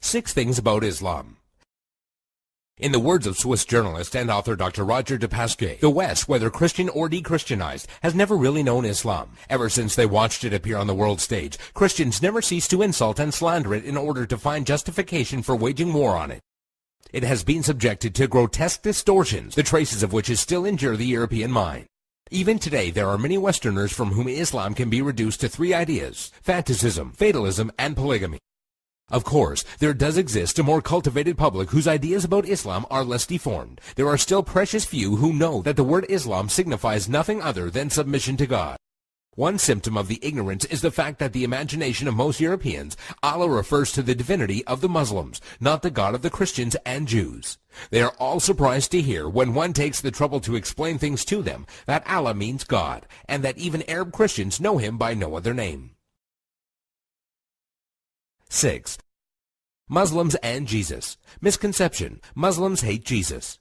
6 Things About Islam. In the words of Swiss journalist and author Dr. Roger de Pasquier, the West, whether Christian or de-Christianized, has never really known Islam. Ever since they watched it appear on the world stage, Christians never ceased to insult and slander it in order to find justification for waging war on it. It has been subjected to grotesque distortions, the traces of which still injure the European mind. Even today, there are many Westerners from whom Islam can be reduced to 3 ideas: fanaticism, fatalism, and polygamy. Of course, there does exist a more cultivated public whose ideas about Islam are less deformed. There are still precious few who know that the word Islam signifies nothing other than submission to God. One symptom of the ignorance is the fact that the imagination of most Europeans, Allah refers to the divinity of the Muslims, not the God of the Christians and Jews. They are all surprised to hear, when one takes the trouble to explain things to them, that Allah means God, and that even Arab Christians know him by no other name. 6. Muslims and Jesus. Misconception: Muslims hate Jesus.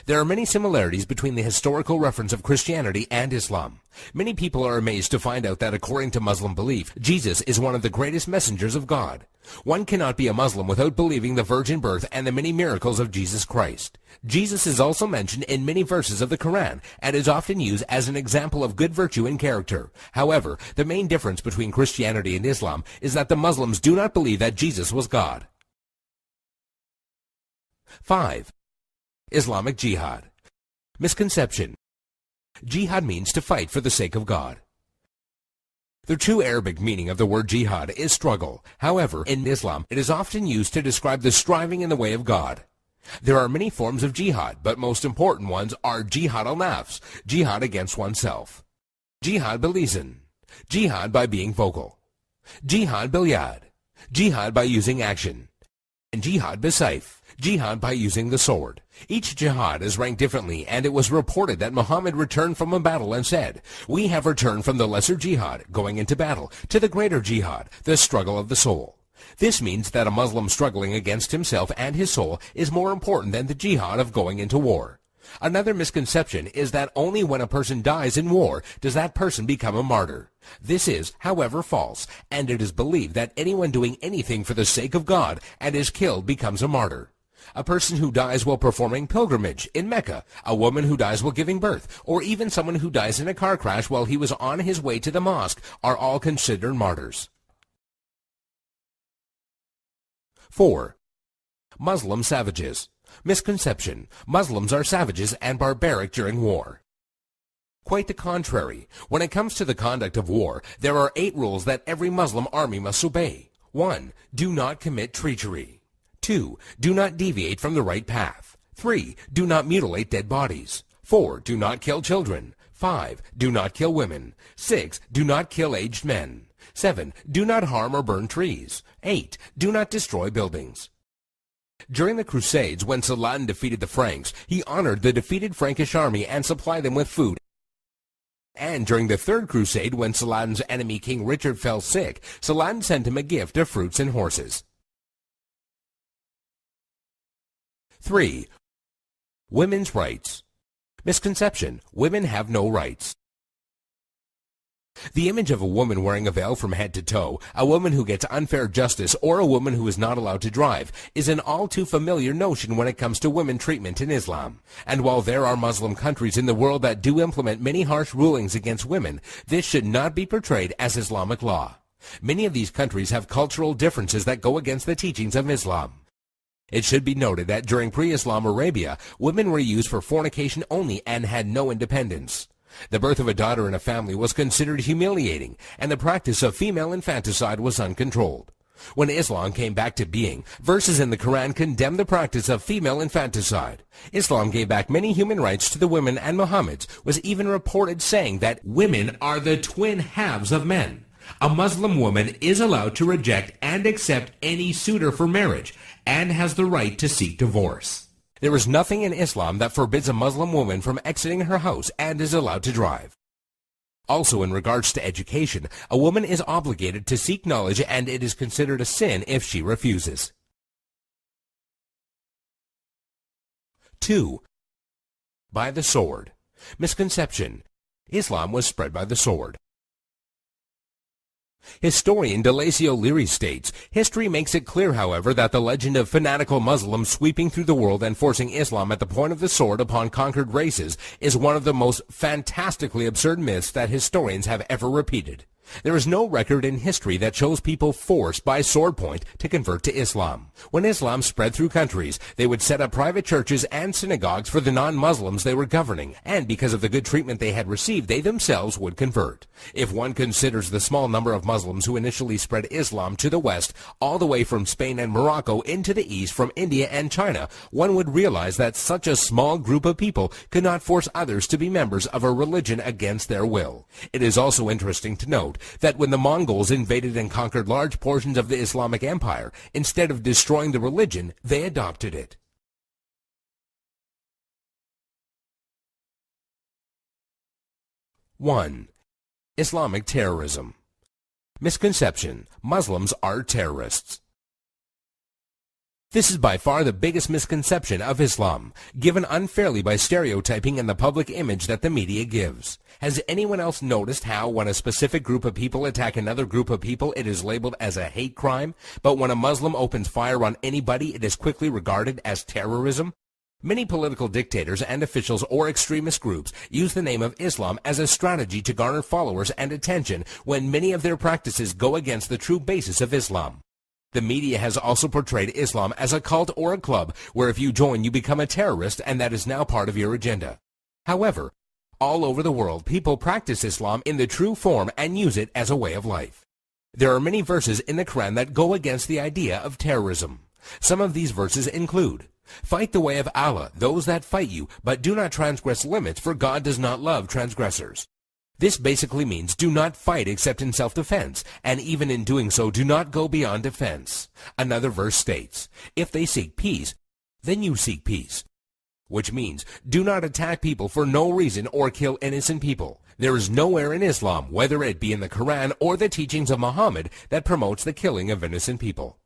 There are many similarities between the historical reference of Christianity and Islam. Many people are amazed to find out that according to Muslim belief, Jesus is one of the greatest messengers of God. One cannot be a Muslim without believing the virgin birth and the many miracles of Jesus Christ. Jesus is also mentioned in many verses of the Quran and is often used as an example of good virtue and character. However, the main difference between Christianity and Islam is that the Muslims do not believe that Jesus was God. 5. Islamic Jihad. Misconception: Jihad means to fight for the sake of God. The true Arabic meaning of the word jihad is struggle. However, in Islam, it is often used to describe the striving in the way of God. There are many forms of jihad, but most important ones are jihad al-nafs, jihad against oneself, jihad bil-lisan, jihad by being vocal, jihad bil-yad, jihad by using action, and jihad bis-sayf, jihad by using the sword. Each jihad is ranked differently, and it was reported that Muhammad returned from a battle and said, "We have returned from the lesser jihad, going into battle, to the greater jihad, the struggle of the soul." This means that a Muslim struggling against himself and his soul is more important than the jihad of going into war. Another misconception is that only when a person dies in war does that person become a martyr. This is, however, false, and it is believed that anyone doing anything for the sake of God and is killed becomes a martyr. A person who dies while performing pilgrimage in Mecca, a woman who dies while giving birth, or even someone who dies in a car crash while he was on his way to the mosque are all considered martyrs. 4. Muslim savages. Misconception: Muslims are savages and barbaric during war. Quite the contrary. When it comes to the conduct of war, there are 8 rules that every Muslim army must obey. 1. Do not commit treachery. 2. Do not deviate from the right path. 3. Do not mutilate dead bodies. 4. Do not kill children. 5. Do not kill women. 6. Do not kill aged men. 7. Do not harm or burn trees. 8. Do not destroy buildings. During the Crusades, when Saladin defeated the Franks, he honored the defeated Frankish army and supplied them with food. And during the Third Crusade, when Saladin's enemy King Richard fell sick, Saladin sent him a gift of fruits and horses. 3. Women's rights. Misconception: Women have no rights. The image of a woman wearing a veil from head to toe, a woman who gets unfair justice, or a woman who is not allowed to drive, is an all too familiar notion when it comes to women treatment in Islam. And while there are Muslim countries in the world that do implement many harsh rulings against women, this should not be portrayed as Islamic law. Many of these countries have cultural differences that go against the teachings of Islam. It should be noted that during pre-Islam Arabia, women were used for fornication only and had no independence. The birth of a daughter in a family was considered humiliating, and the practice of female infanticide was uncontrolled. When Islam came back to being, verses in the Quran condemned the practice of female infanticide. Islam gave back many human rights to the women, and Muhammad was even reported saying that women are the twin halves of men. A Muslim woman is allowed to reject and accept any suitor for marriage, and has the right to seek divorce. There is nothing in Islam that forbids a Muslim woman from exiting her house and is allowed to drive. Also, in regards to education, a woman is obligated to seek knowledge, and it is considered a sin if she refuses. 2. By the sword. Misconception: Islam was spread by the sword. Historian Delasio Leary states, history makes it clear, however, that the legend of fanatical Muslims sweeping through the world and forcing Islam at the point of the sword upon conquered races is one of the most fantastically absurd myths that historians have ever repeated. There is no record in history that shows people forced by sword point to convert to Islam. When Islam spread through countries, they would set up private churches and synagogues for the non-Muslims they were governing, and because of the good treatment they had received, they themselves would convert. If one considers the small number of Muslims who initially spread Islam to the west, all the way from Spain and Morocco into the east from India and China, one would realize that such a small group of people could not force others to be members of a religion against their will. It is also interesting to note that when the Mongols invaded and conquered large portions of the Islamic Empire, instead of destroying the religion, they adopted it. One, Islamic terrorism. Misconception: Muslims are terrorists. This is by far the biggest misconception of Islam, given unfairly by stereotyping and the public image that the media gives. Has anyone else noticed how when a specific group of people attack another group of people, it is labeled as a hate crime, but when a Muslim opens fire on anybody, it is quickly regarded as terrorism? Many political dictators and officials or extremist groups use the name of Islam as a strategy to garner followers and attention when many of their practices go against the true basis of Islam. The media has also portrayed Islam as a cult or a club where if you join you become a terrorist, and that is now part of your agenda. However, all over the world people practice Islam in the true form and use it as a way of life. There are many verses in the Quran that go against the idea of terrorism. Some of these verses include, "Fight the way of Allah, those that fight you, but do not transgress limits, for God does not love transgressors." This basically means do not fight except in self-defense, and even in doing so, do not go beyond defense. Another verse states, "If they seek peace, then you seek peace," which means do not attack people for no reason or kill innocent people. There is nowhere in Islam, whether it be in the Quran or the teachings of Muhammad, that promotes the killing of innocent people.